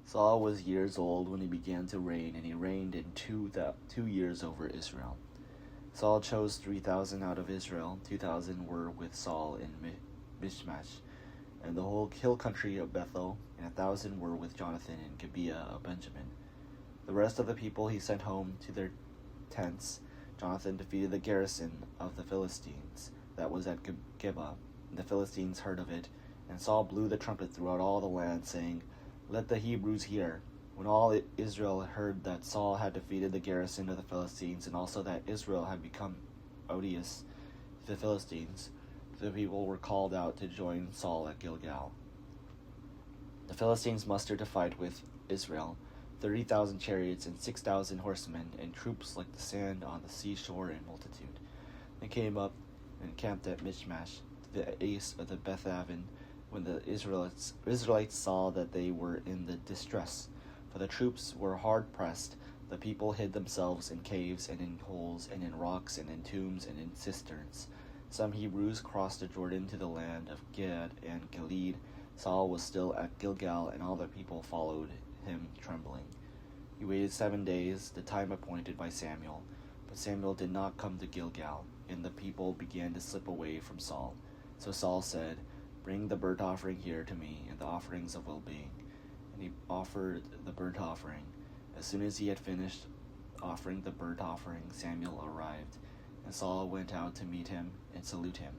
Saul was years old when he began to reign, and he reigned in 2 years over Israel. Saul chose 3,000 out of Israel. 2,000 were with Saul in Michmash, and the whole hill country of Bethel, and 1,000 were with Jonathan in Gibeah of Benjamin. The rest of the people he sent home to their tents. Jonathan defeated the garrison of the Philistines that was at Gibeah. The Philistines heard of it, and Saul blew the trumpet throughout all the land, saying, "Let the Hebrews hear." When all Israel heard that Saul had defeated the garrison of the Philistines, and also that Israel had become odious to the Philistines, the people were called out to join Saul at Gilgal. The Philistines mustered to fight with Israel, 30,000 chariots and 6,000 horsemen, and troops like the sand on the seashore in multitude. They came up and camped at Michmash, to the east of the Beth Aven, when the Israelites saw that they were in the distress. For the troops were hard pressed. The people hid themselves in caves and in holes and in rocks and in tombs and in cisterns. Some Hebrews crossed the Jordan to the land of Gad and Gilead. Saul was still at Gilgal, and all the people followed him trembling. He waited 7 days, the time appointed by Samuel. But Samuel did not come to Gilgal, and the people began to slip away from Saul. So Saul said, "Bring the burnt offering here to me, and the offerings of well-being." And he offered the burnt offering. As soon as he had finished offering the burnt offering, Samuel arrived, and Saul went out to meet him and salute him.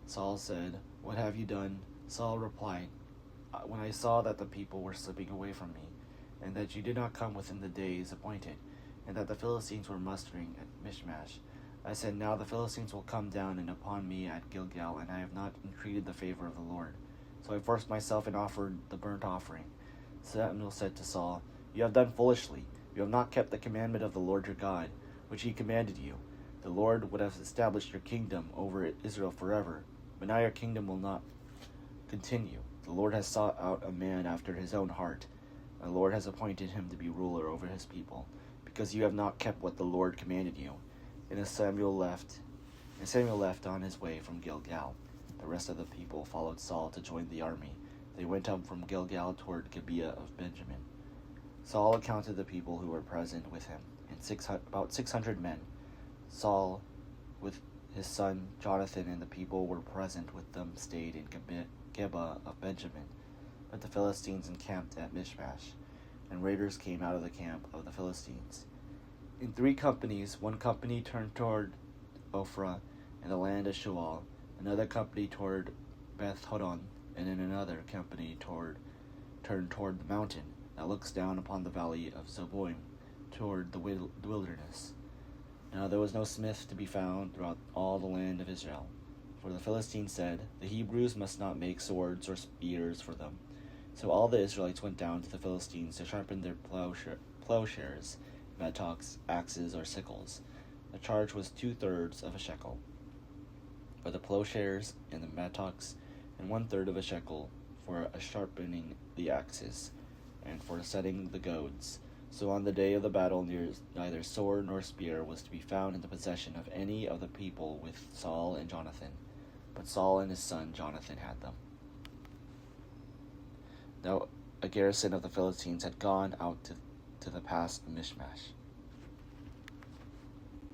Saul said, "What have you done?" Saul replied, "When I saw that the people were slipping away from me, and that you did not come within the days appointed, and that the Philistines were mustering at Michmash, I said, now the Philistines will come down and upon me at Gilgal, and I have not entreated the favor of the Lord. So I forced myself and offered the burnt offering." Samuel said to Saul, "You have done foolishly. You have not kept the commandment of the Lord your God, which he commanded you. The Lord would have established your kingdom over Israel forever, but now your kingdom will not continue. The Lord has sought out a man after his own heart, and the Lord has appointed him to be ruler over his people, because you have not kept what the Lord commanded you." And Samuel left on his way from Gilgal. The rest of the people followed Saul to join the army. They went up from Gilgal toward Gibeah of Benjamin. Saul counted the people who were present with him, and about 600 men. Saul, with his son Jonathan, and the people were present with them, stayed in Gibeah of Benjamin. But the Philistines encamped at Michmash, and raiders came out of the camp of the Philistines. In 3 companies, one company turned toward Ophrah and the land of Shual, another company toward Beth Horon, and in another company turned toward the mountain that looks down upon the valley of Zeboim, toward the wilderness. Now there was no smith to be found throughout all the land of Israel. For the Philistines said, "The Hebrews must not make swords or spears for them." So all the Israelites went down to the Philistines to sharpen their plowshares, mattocks, axes, or sickles. The charge was 2/3 of a shekel for the plowshares and the mattocks, and 1/3 of a shekel for sharpening the axes, and for setting the goads. So on the day of the battle, neither sword nor spear was to be found in the possession of any of the people with Saul and Jonathan, but Saul and his son Jonathan had them. Now a garrison of the Philistines had gone out to the pass of Michmash.